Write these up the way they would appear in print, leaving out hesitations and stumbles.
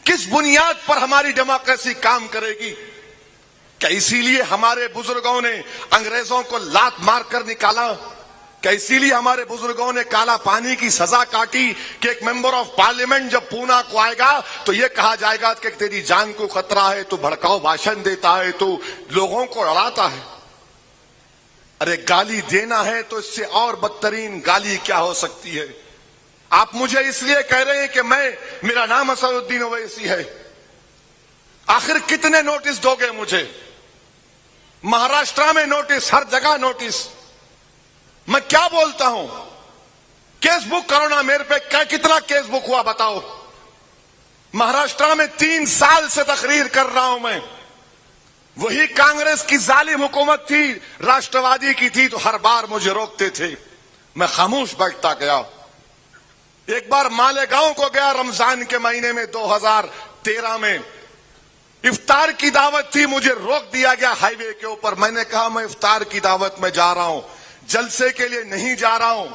किस बुनियाद पर हमारी डेमोक्रेसी काम करेगी? क्या इसीलिए हमारे बुजुर्गों ने अंग्रेजों को लात मारकर निकाला? क्या इसीलिए हमारे बुजुर्गों ने काला पानी की सजा काटी कि एक मेंबर ऑफ पार्लियामेंट जब पूना को आएगा तो यह कहा जाएगा कि तेरी जान को खतरा है, तो भड़काऊ भाषण देता है, तो लोगों को डराता है? अरे गाली देना है तो इससे और बदतरीन गाली क्या हो सकती है? आप मुझे इसलिए कह रहे हैं कि मेरा नाम असदुद्दीन ओवैसी है। आखिर कितने नोटिस दोगे मुझे? महाराष्ट्र में नोटिस, हर जगह नोटिस। मैं क्या बोलता हूं? केस बुक करो ना मेरे पे। कितना केस बुक हुआ बताओ? महाराष्ट्र में 3 साल से तकरीर कर रहा हूं मैं। वही कांग्रेस की जालिम हुकूमत थी, राष्ट्रवादी की थी, तो हर बार मुझे रोकते थे। मैं खामोश बैठता गया। एक बार मालेगांव को गया रमजान के महीने में 2013 में। इफ्तार की दावत थी, मुझे रोक दिया गया हाईवे के ऊपर। मैंने कहा मैं इफ्तार की दावत में जा रहा हूं, जलसे के लिए नहीं जा रहा हूं।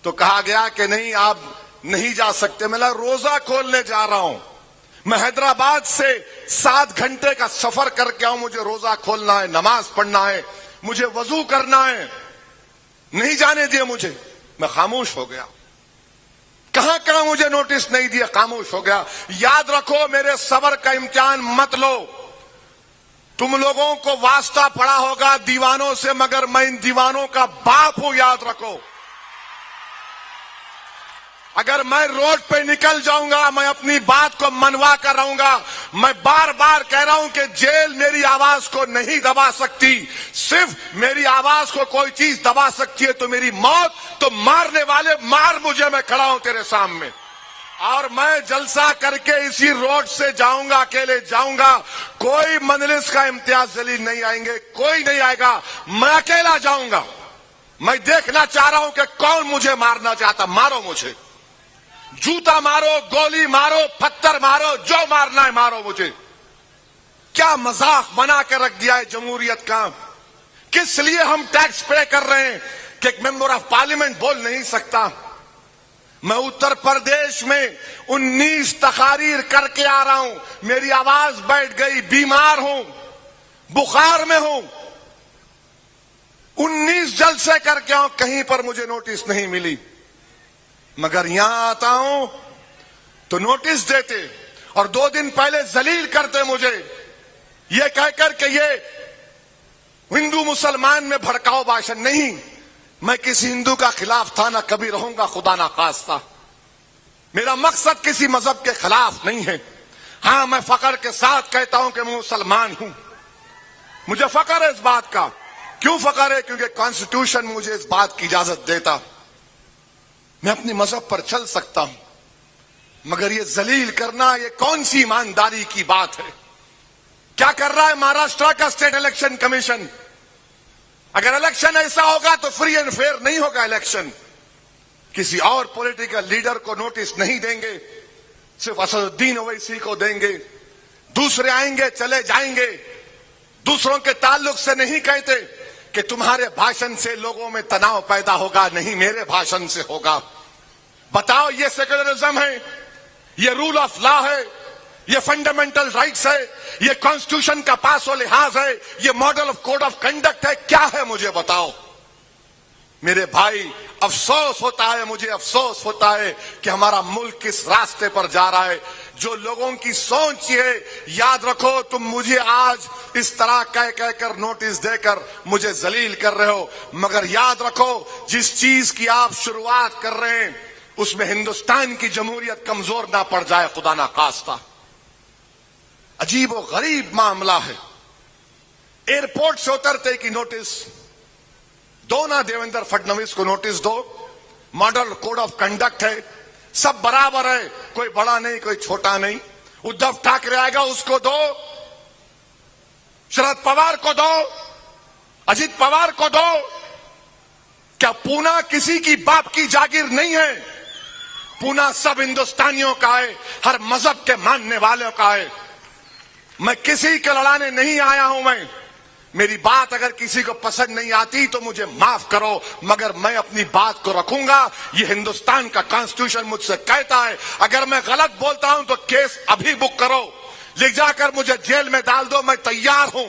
तो कहा गया कि नहीं आप नहीं जा सकते। मैं रोजा खोलने जा रहा हूं। मैं हैदराबाद से 7 घंटे का सफर करके आऊं, मुझे रोजा खोलना है, नमाज पढ़ना है, मुझे वजू करना है। नहीं जाने दिए मुझे। मैं खामोश हो गया। कहां कहां मुझे नोटिस नहीं दिया, खामोश हो गया। याद रखो, मेरे सब्र का इम्तिहान मत लो। तुम लोगों को वास्ता पड़ा होगा दीवानों से, मगर मैं इन दीवानों का बाप हूं, याद रखो। अगर मैं रोड पे निकल जाऊंगा, मैं अपनी बात को मनवा कर रहूंगा। मैं बार बार कह रहा हूं कि जेल मेरी आवाज को नहीं दबा सकती। सिर्फ मेरी आवाज को कोई चीज दबा सकती है तो मेरी मौत। तो मारने वाले मार मुझे, मैं खड़ा हूं तेरे सामने। और मैं जलसा करके इसी रोड से जाऊंगा, अकेले जाऊंगा। कोई मजलिस का इम्तियाज जलील नहीं आएंगे, कोई नहीं आएगा। मैं अकेला जाऊंगा। मैं देखना चाह रहा हूं कि कौन मुझे मारना चाहता। मारो मुझे, जूता मारो, गोली मारो, पत्थर मारो, जो मारना है मारो मुझे। क्या मजाक बना के रख दिया है जमहूरियत का? किस लिए हम टैक्स पे कर रहे हैं कि एक मेंबर ऑफ पार्लियामेंट बोल नहीं सकता? मैं उत्तर प्रदेश में 19 तकारीर करके आ रहा हूं। मेरी आवाज बैठ गई, बीमार हूं, बुखार में हूं। 19 जलसे करके आऊं, कहीं पर मुझे नोटिस नहीं मिली। मगर यहां आता हूं तो नोटिस देते और 2 दिन पहले जलील करते मुझे, ये कहकर कि ये हिंदू मुसलमान में भड़काऊ भाषण। नहीं, मैं किसी हिंदू का खिलाफ था, ना कभी रहूंगा, खुदा ना खास्ता। मेरा मकसद किसी मजहब के खिलाफ नहीं है। हां, मैं फख्र के साथ कहता हूं कि मैं मुसलमान हूं। मुझे फख्र है इस बात का। क्यों फख्र है? क्योंकि कॉन्स्टिट्यूशन मुझे इस बात की इजाजत देता। मैं अपने मजहब पर चल सकता हूं। मगर ये जलील करना, ये कौन सी ईमानदारी की बात है? क्या कर रहा है महाराष्ट्र का स्टेट इलेक्शन कमीशन? अगर इलेक्शन ऐसा होगा तो फ्री एंड फेयर नहीं होगा इलेक्शन। किसी और पॉलिटिकल लीडर को नोटिस नहीं देंगे, सिर्फ असदुद्दीन ओवैसी को देंगे। दूसरे आएंगे, चले जाएंगे। दूसरों के ताल्लुक से नहीं कहते कि तुम्हारे भाषण से लोगों में तनाव पैदा होगा। नहीं, मेरे भाषण से होगा। बताओ, ये सेक्युलरिज्म है, ये रूल ऑफ लॉ है, ये फंडामेंटल राइट्स है, ये कॉन्स्टिट्यूशन का पास और लिहाज है, ये model of code of conduct है? क्या है मुझे बताओ। मेरे भाई, अफसोस होता है, मुझे अफसोस होता है कि हमारा मुल्क किस रास्ते पर जा रहा है। जो लोगों की सोच है, याद रखो, तुम मुझे आज इस तरह कह कहकर नोटिस देकर मुझे जलील कर रहे हो, मगर याद रखो, जिस चीज की आप शुरुआत कर रहे हैं उसमें हिंदुस्तान की जमहूरियत कमजोर ना पड़ जाए, खुदा ना खास्ता। अजीब और गरीब मामला है। एयरपोर्ट से उतरते की नोटिस दो ना, देवेंद्र फडणवीस को नोटिस दो। मॉडल कोड ऑफ कंडक्ट है, सब बराबर है, कोई बड़ा नहीं, कोई छोटा नहीं। उद्धव ठाकरे आएगा, उसको दो, शरद पवार को दो, अजित पवार को दो। क्या पूना किसी की बाप की जागीर नहीं है? पूना सब हिंदुस्तानियों का है, हर मजहब के मानने वालों का है। मैं किसी के लड़ाने नहीं आया हूं। मेरी बात अगर किसी को पसंद नहीं आती तो मुझे माफ करो, मगर मैं अपनी बात को रखूंगा। ये हिंदुस्तान का कॉन्स्टिट्यूशन मुझसे कहता है, अगर मैं गलत बोलता हूं तो केस अभी बुक करो, ले जाकर मुझे जेल में डाल दो, मैं तैयार हूं।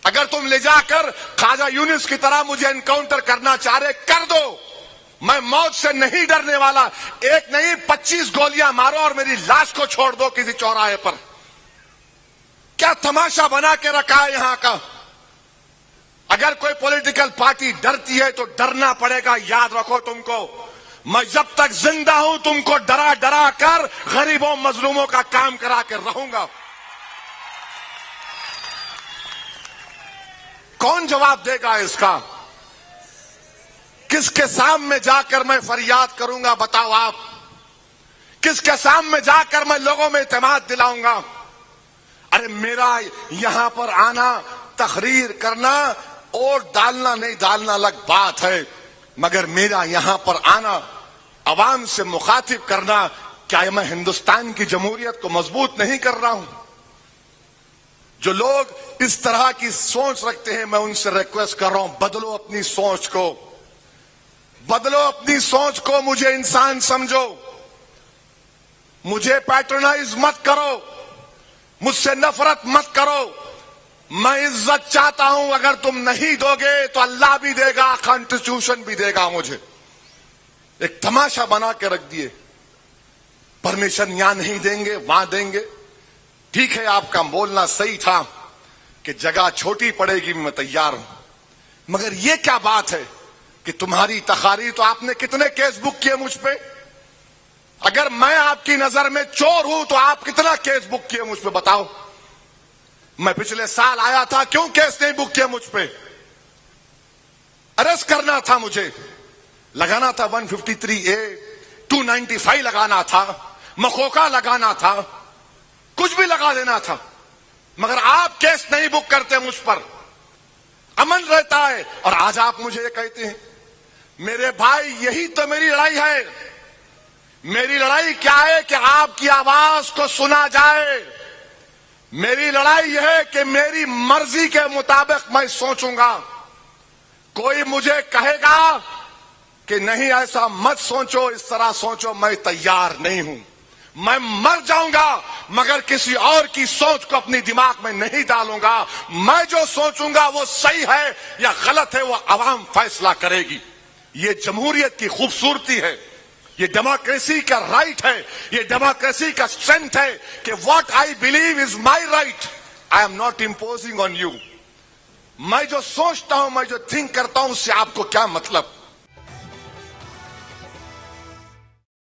अगर तुम ले जाकर ख्वाजा यूनुस की तरह मुझे एनकाउंटर करना चाह रहे, कर दो। मैं मौत से नहीं डरने वाला। एक नहीं 25 गोलियां मारो और मेरी लाश को छोड़ दो किसी चौराहे पर। क्या तमाशा बना के रखा है यहां का। अगर कोई पॉलिटिकल पार्टी डरती है तो डरना पड़ेगा। याद रखो तुमको, मैं जब तक जिंदा हूं तुमको डरा डरा कर गरीबों मजलूमों का काम करा कर रहूंगा। कौन जवाब देगा इसका? किसके सामने जाकर मैं फरियाद करूंगा, बताओ आप? किसके सामने जाकर मैं लोगों में इत्मीनान दिलाऊंगा? अरे मेरा यहां पर आना, तकरीर करना, वोट डालना नहीं डालना अलग बात है, मगर मेरा यहां पर आना, अवाम से मुखातिब करना, क्या मैं हिंदुस्तान की जमहूरियत को मजबूत नहीं कर रहा हूं? जो लोग इस तरह की सोच रखते हैं, मैं उनसे रिक्वेस्ट कर रहा हूं, बदलो अपनी सोच को, बदलो अपनी सोच को। मुझे इंसान समझो, मुझे पैट्रोनाइज मत करो, मुझसे नफरत मत करो। मैं इज्जत चाहता हूं, अगर तुम नहीं दोगे तो अल्लाह भी देगा, कॉन्स्टिट्यूशन भी देगा मुझे। एक तमाशा बना के रख दिए, परमिशन यहां नहीं देंगे वहां देंगे। ठीक है, आपका बोलना सही था कि जगह छोटी पड़ेगी, मैं तैयार हूं, मगर यह क्या बात है कि तुम्हारी तकारीर, तो आपने कितने केस बुक किए मुझ पे? अगर मैं आपकी नजर में चोर हूं तो आप कितना केस बुक किए मुझ पे, बताओ? मैं पिछले साल आया था, क्यों केस नहीं बुक किया मुझ पे? अरेस्ट करना था मुझे, लगाना था 153A, 295 लगाना था, मखोका लगाना था, कुछ भी लगा देना था, मगर आप केस नहीं बुक करते मुझ पर, अमन रहता है। और आज आप मुझे ये कहते हैं, मेरे भाई यही तो मेरी लड़ाई है। मेरी लड़ाई क्या है कि आपकी आवाज को सुना जाए। मेरी लड़ाई यह है कि मेरी मर्जी के मुताबिक मैं सोचूंगा। कोई मुझे कहेगा कि नहीं ऐसा मत सोचो, इस तरह सोचो, मैं तैयार नहीं हूं। मैं मर जाऊंगा मगर किसी और की सोच को अपनी दिमाग में नहीं डालूंगा। मैं जो सोचूंगा वो सही है या गलत है, वो अवाम फैसला करेगी। ये जमहूरियत की खूबसूरती है, ये डेमोक्रेसी का राइट है, ये डेमोक्रेसी का स्ट्रेंथ है कि what I believe is my right, I am not imposing on you. मैं जो सोचता हूं, मैं जो थिंक करता हूं, उससे आपको क्या मतलब?